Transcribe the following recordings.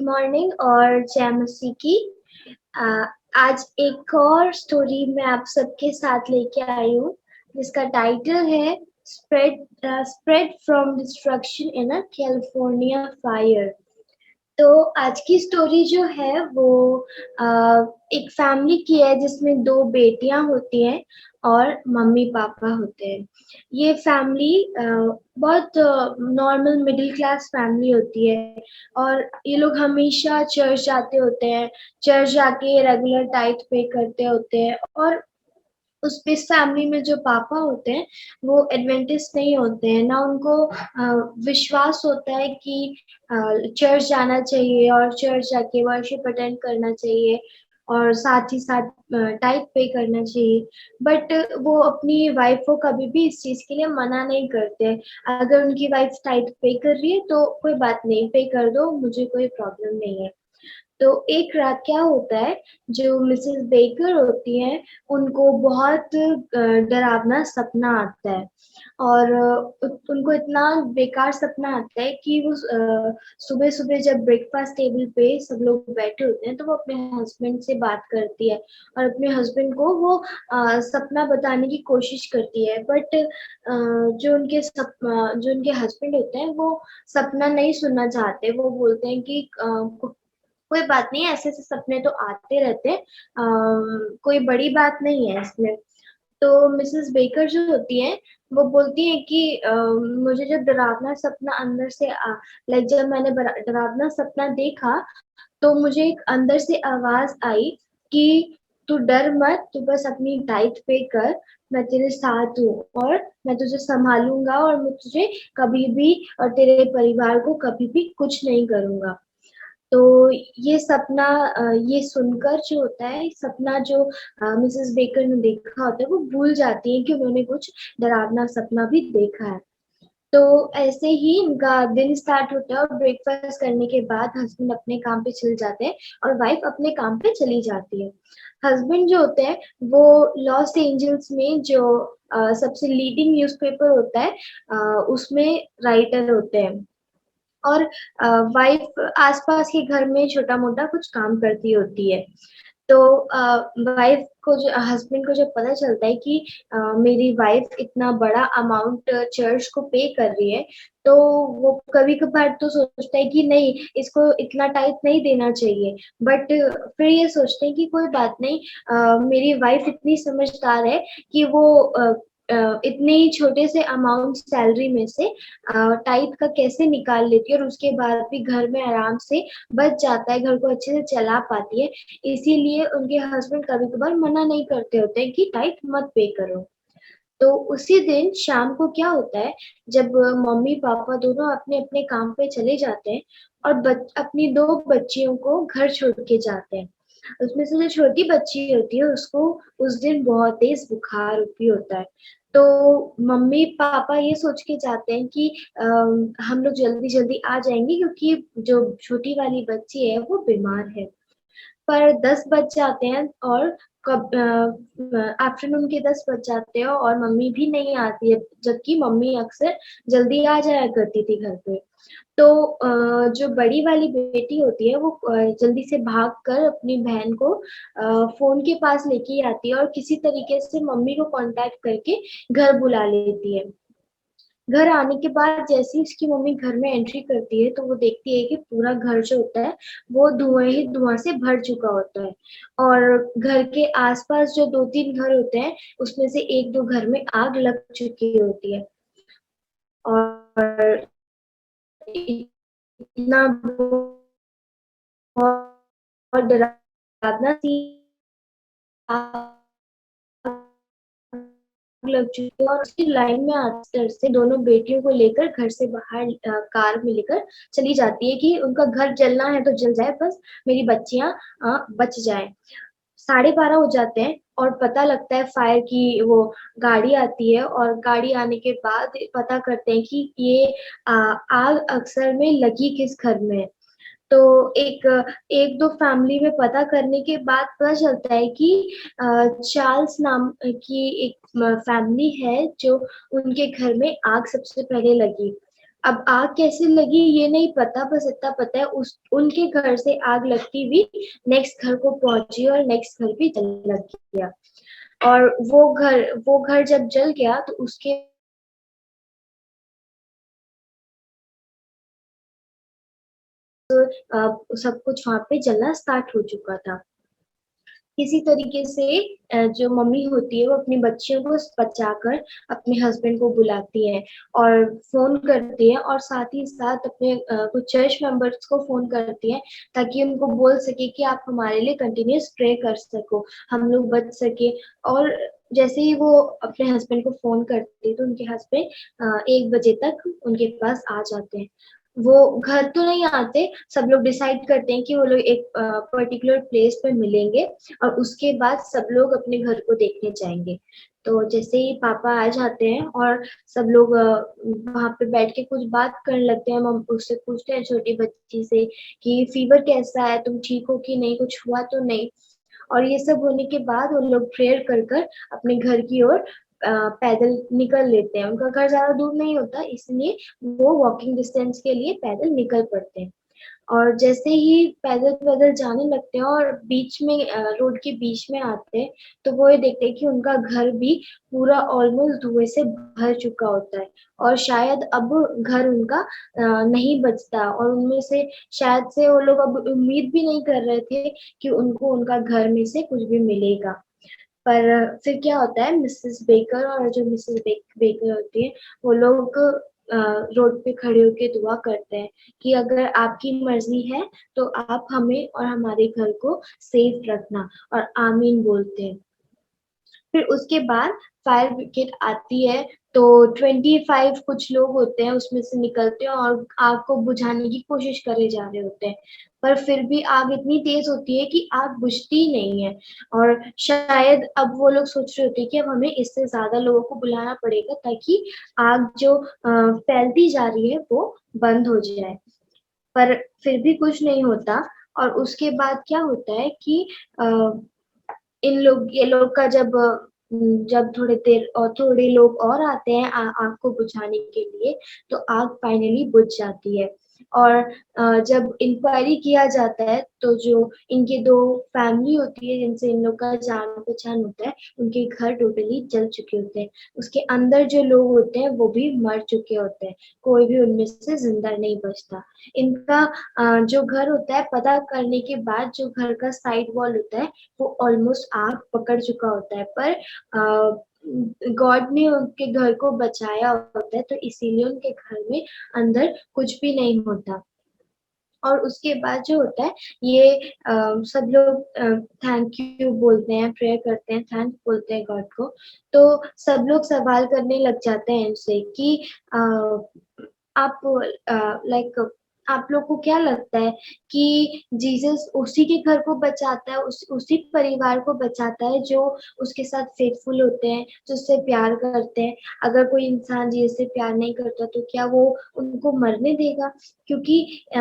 Morning और जय मसीह की। अ, आज एक और स्टोरी मैं आप सबके साथ लेके आई हूँ जिसका टाइटल है spread from destruction in a California fire. तो आज की स्टोरी जो है वो अ, एक फैमिली की है जिसमें 2 बेटियाँ होती हैं और मम्मी-पापा होते हैं। ये फैमिली बहुत नॉर्मल मिडल क्लास फैमिली होती है और ये लोग हमेशा चर्च जाते होते हैं, चर्च जाके रेगुलर टाइथ पे करते होते हैं और इस फैमिली में जो पापा होते हैं, वो एडवेंटिस्ट नहीं होते हैं, ना उनको विश्वास होता है कि अ, चर्च जाना चाहिए और चर्च जाके वर्शिप अटेंड करना चाहिए और साथ ही साथ टाइप पे करना चाहिए। बट वो अपनी वाइफ को कभी भी इस चीज़ के लिए मना नहीं करते हैं। अगर उनकी वाइफ टाइप पे कर रही है, तो कोई बात नहीं, पे कर दो, मुझे कोई प्रॉब्लम नहीं है। तो एक रात क्या होता है, जो मिसेस बेकर होती हैं, उनको बहुत डरावना सपना आता है और उनको इतना बेकार सपना आता है कि वो सुबह-सुबह जब ब्रेकफ़ास्ट टेबल पे सब लोग बैठे होते हैं, तो वो अपने हस्बैंड से बात करती है और अपने हस्बैंड को वो सपना बताने की कोशिश करती है। बट जो उनके हस्बैंड होते हैं, वो सपना नहीं सुनना चाहते। वो बोलते हैं कि कोई बात नहीं, ऐसे-ऐसे सपने तो आते रहते हैं, कोई बड़ी बात नहीं है इसमें। तो मिसेस बेकर जो होती हैं, वो बोलती हैं कि मुझे जब डरावना सपना अंदर से लाइक जब मैंने डरावना सपना देखा, तो मुझे एक अंदर से आवाज़ आई कि तू डर मत, तू बस अपनी टाइट पे कर, मैं तेरे साथ हूँ और मैं तुझे सँभालूँगा और मैं तुझे कभी भी और तेरे परिवार को कभी भी कुछ नहीं करूँगा। तो ये सपना ये सुनकर जो होता है, सपना जो मिसेस बेकर ने देखा होता है, वो भूल जाती हैं कि उन्होंने कुछ डरावना सपना भी देखा है। तो ऐसे ही इनका दिन स्टार्ट होता है और ब्रेकफ़ास्ट करने के बाद हस्बैंड अपने काम पे चले जाते हैं और वाइफ़ अपने काम पे चली जाती है। हस्बैंड जो होते हैं, वो लॉस एंजल्स में जो सबसे लीडिंग न्यूज़पेपर होता है, उसमें राइटर होते हैं। और वाइफ आस-पास के घर में छोटा-मोटा कुछ काम करती होती है। तो वाइफ को जो हस्बैंड को जब पता चलता है कि मेरी वाइफ इतना बड़ा अमाउंट चर्च को पे कर रही है, तो वो कभी-कभार तो सोचता है कि नहीं, इसको इतना टाइप नहीं देना चाहिए। बट फिर ये सोचते हैं कि कोई बात नहीं, मेरी वाइफ इतनी समझदार है कि वो इतने ही छोटे से अमाउंट सैलरी में से टाइप का कैसे निकाल लेती है और उसके बाद भी घर में आराम से बच जाता है, घर को अच्छे से चला पाती है। इसीलिए उनके हस्बैंड कभी-कभार मना नहीं करते होते हैं कि टाइप मत पे करो। तो उसी दिन शाम को क्या होता है, जब मम्मी-पापा दोनों अपने-अपने काम पे चले जाते हैं और अपनी 2 बच्चियों को घर छोड़ के जाते हैं। उसमें से जो छोटी बच्ची होती है, उसको उस दिन बहुत तेज़ बुखार भी होता है। तो मम्मी-पापा ये सोच के जाते हैं कि हम लोग जल्दी-जल्दी आ जाएँगे क्योंकि जो छोटी वाली बच्ची है, वो बीमार है। पर 10 बज जाते हैं और आफ्टरनून के 10 बज जाते हैं और मम्मी भी नहीं आती है, जबकि मम्मी अक्सर जल्दी आ जाया करती थी घर पे। तो जो बड़ी वाली बेटी होती है, वो जल्दी से भागकर अपनी बहन को फ़ोन के पास लेके आती है और किसी तरीके से मम्मी को कॉन्टैक्ट करके घर बुला लेती है। घर आने के बाद जैसे ही उसकी मम्मी घर में एंट्री करती है, तो वो देखती है कि पूरा घर जो होता है, वो धुआँ ही धुआँ से भर चुका होता है और घर के आस-पास जो 2-3 घर होते हैं, उसमें से 1-2 घर में आग लग चुकी होती है और इतना बहुत डरावना सीन लग चुकी है और उसकी लाइन में आते से दोनों बेटियों को लेकर घर से बाहर कार में लेकर चली जाती है कि उनका घर जलना है तो जल जाए, बस मेरी बच्चियाँ बच जाएँ। 12:30 हो जाते हैं और पता लगता है फायर की वो गाड़ी आती है और गाड़ी आने के बाद पता करते हैं कि ये आग अक्सर में लगी किस घर में है। तो एक 1-2 फैमिली में पता करने के बाद पता चलता है कि चार्ल्स नाम की एक फैमिली है जो उनके घर में आग सबसे पहले लगी। अब आग कैसे लगी ये नहीं पता, बस इतना पता है उस उनके घर से आग लगती हुई नेक्स्ट घर को पहुंची और नेक्स्ट घर भी जलने लग गया। और वो घर जब जल गया तो उसके सब कुछ वहाँ पे जलना स्टार्ट हो चुका था। इसी तरीके से जो मम्मी होती है वो अपनी बच्चियों को बचाकर अपने हस्बैंड को बुलाती है और फ़ोन करती है और साथ ही साथ अपने कुछ चर्च मेंबर्स को फ़ोन करती है ताकि उनको बोल सके कि आप हमारे लिए कंटिन्यूअस प्रे कर सको, हम लोग बच सके। और जैसे ही वो अपने हस्बैंड को फ़ोन करती है तो उनके हस्बैंड 1 बजे तक उनके पास आ जाते हैं। वो घर तो नहीं आते, सब लोग डिसाइड करते हैं कि वो लोग एक पर्टिकुलर प्लेस पे मिलेंगे और उसके बाद सब लोग अपने घर को देखने जाएँगे। तो जैसे ही पापा आ जाते हैं और सब लोग वहाँ पे बैठ के कुछ बात करने लगते हैं, मम उससे पूछते हैं छोटी बच्ची से कि फीवर कैसा है? तुम ठीक हो कि नहीं? कुछ हुआ तो नहीं? और ये सब होने के बाद वो लोग प्रेयर कर कर अपने घर की ओर पैदल निकल लेते हैं। उनका घर ज़्यादा दूर नहीं होता इसलिए वो वॉकिंग डिस्टेंस के लिए पैदल निकल पड़ते हैं। और जैसे ही पैदल-पैदल जाने लगते हैं और बीच में रोड के बीच में आते हैं, तो वो ये देखते हैं कि उनका घर भी पूरा ऑलमोस्ट धुएँ से भर चुका होता है और शायद अब घर उनका नहीं बचता और उनमें से शायद से वो लोग अब उम्मीद भी नहीं कर रहे थे कि उनको उनका घर में से कुछ भी मिलेगा। पर फिर क्या होता है मिसेस बेकर और जो मिसेस बेकर होती है, वो लोग रोड पे खड़े होके दुआ करते हैं कि अगर आपकी मर्ज़ी है, तो आप हमें और हमारे घर को सेफ रखना और आमीन बोलते हैं। फिर उसके बाद फायर ब्रिगेड आती है, तो 25 कुछ लोग होते हैं उसमें से निकलते हैं और आग को बुझाने की कोशिश करे जा रहे होते हैं। पर फिर भी आग इतनी तेज़ होती है कि आग बुझती ही नहीं है और शायद अब वो लोग सोच रहे होते हैं कि अब हमें इससे ज़्यादा लोगों को बुलाना पड़ेगा ताकि आग जो फैलती जा रही है वो बंद हो जाए। पर फिर भी कुछ नहीं होता और उसके बाद क्या होता है कि अ ये लोग का जब थोड़े लोग और आते हैं आग को बुझाने के लिए, तो आग फाइनली बुझ जाती है। और जब इंक्वायरी किया जाता है, तो जो इनके 2 फैमिली होती है जिनसे इन लोग का जान-पहचान होता है, उनके घर टोटली जल चुके होते हैं। उसके अंदर जो लोग होते हैं, वो भी मर चुके होते हैं, कोई भी उनमें से ज़िंदा नहीं बचता। इनका जो घर होता है पता करने के बाद जो घर का साइड वॉल होता है, वो ऑलमोस्ट आग पकड़ चुका होता है पर गॉड ने उनके घर को बचाया होता है तो इसीलिए उनके घर में अंदर कुछ भी नहीं होता। और उसके बाद जो होता है ये सब लोग थैंक यू बोलते हैं, प्रेयर करते हैं, थैंक्स बोलते हैं गॉड को। तो सब लोग सवाल करने लग जाते हैं उनसे कि अ, आप लाइक आप लोग को क्या लगता है कि जीसस उसी के घर को बचाता है, उसी परिवार को बचाता है जो उसके साथ फेथफुल होते हैं, जो उससे प्यार करते हैं। अगर कोई इंसान जीसस से प्यार नहीं करता तो क्या वो उनको मरने देगा? क्योंकि अ,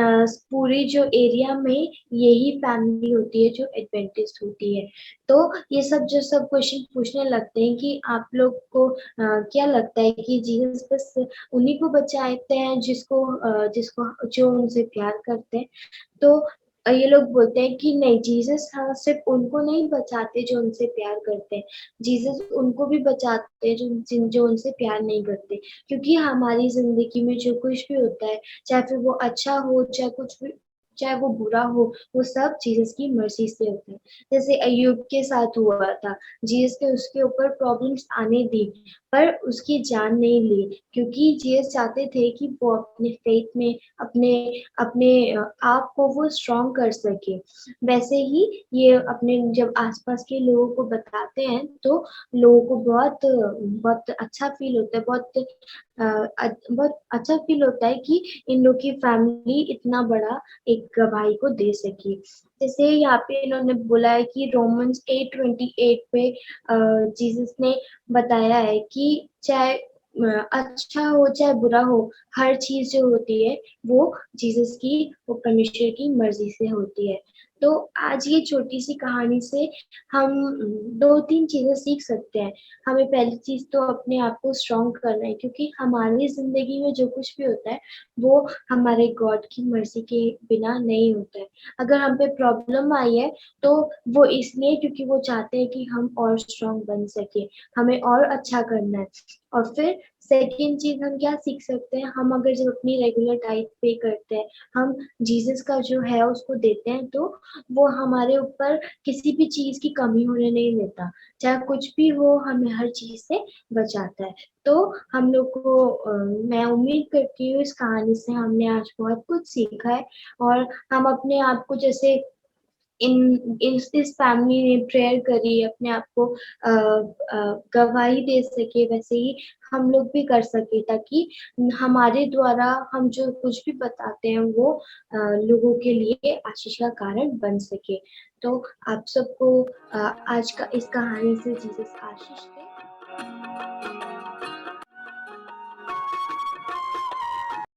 पूरी जो एरिया में यही फैमिली होती है जो एडवेंटिस्ट होती है। तो ये सब क्वेश्चन पूछने लगते हैं कि आप लोग को क्या लगता है कि जीसस बस उन्हीं को बचाते हैं जिसको जो उनसे प्यार करते हैं। तो ये लोग बोलते हैं कि नहीं जीसस हाँ, सिर्फ़ उनको नहीं बचाते जो उनसे प्यार करते हैं। जीसस उनको भी बचाते हैं जो उनसे प्यार नहीं करते। क्योंकि हमारी ज़िंदगी में जो कुछ भी होता है, चाहे फिर वो अच्छा हो, चाहे वो बुरा हो, वो सब जीसस की मर्ज़ी से होता है। जैसे अय्यूब के साथ हुआ था, जीसस ने उसके ऊपर प्रॉब्लम्स आने दी, पर उसकी जान नहीं ली क्योंकि जीसस चाहते थे कि वो अपने फ़ेथ में अपने अपने आप को वो स्ट्रॉन्ग कर सके। वैसे ही ये अपने जब आस-पास के लोगों को बताते हैं, तो लोगों को बहुत अच्छा फ़ील होता है, बहुत अच्छा फ़ील होता है कि इन लोग की फैमिली इतना बड़ा एक गवाही को दे सकी। जैसे यहाँ पे इन्होंने बोला है कि रोमन्स 8:28 पे जीसस ने बताया है कि चाहे अच्छा हो चाहे बुरा हो, हर चीज़ जो होती है वो जीसस की वो परमेश्वर की मर्ज़ी से होती है। तो आज ये छोटी-सी कहानी से हम 2-3 चीज़ें सीख सकते हैं। हमें पहली चीज़ तो अपने आप को स्ट्रॉन्ग करना है क्योंकि हमारी ज़िंदगी में जो कुछ भी होता है, वो हमारे गॉड की मर्ज़ी के बिना नहीं होता है। अगर हम पे प्रॉब्लम आई है, तो वो इसलिए क्योंकि वो चाहते हैं कि हम और स्ट्रॉन्ग बन सकें, हमें और अच्छा करना है। और फिर सेकंड चीज़ हम क्या सीख सकते हैं, हम अगर जब अपनी रेगुलर टाइप पे करते हैं, हम जीसस का जो है उसको देते हैं, तो वो हमारे ऊपर किसी भी चीज़ की कमी होने नहीं देता। चाहे कुछ भी हो, हमें हर चीज़ से बचाता है। तो हम लोग को मैं उम्मीद करती हूँ इस कहानी से हमने आज बहुत कुछ सीखा है और हम अपने आप को जैसे इस फैमिली ने प्रेयर करी, अपने आप को गवाही दे सके, वैसे ही हम लोग भी कर सकें ताकि हमारे द्वारा हम जो कुछ भी बताते हैं वो लोगों के लिए आशीष का कारण बन सके। तो आप सबको आज का इस कहानी से जीसस आशीष दे।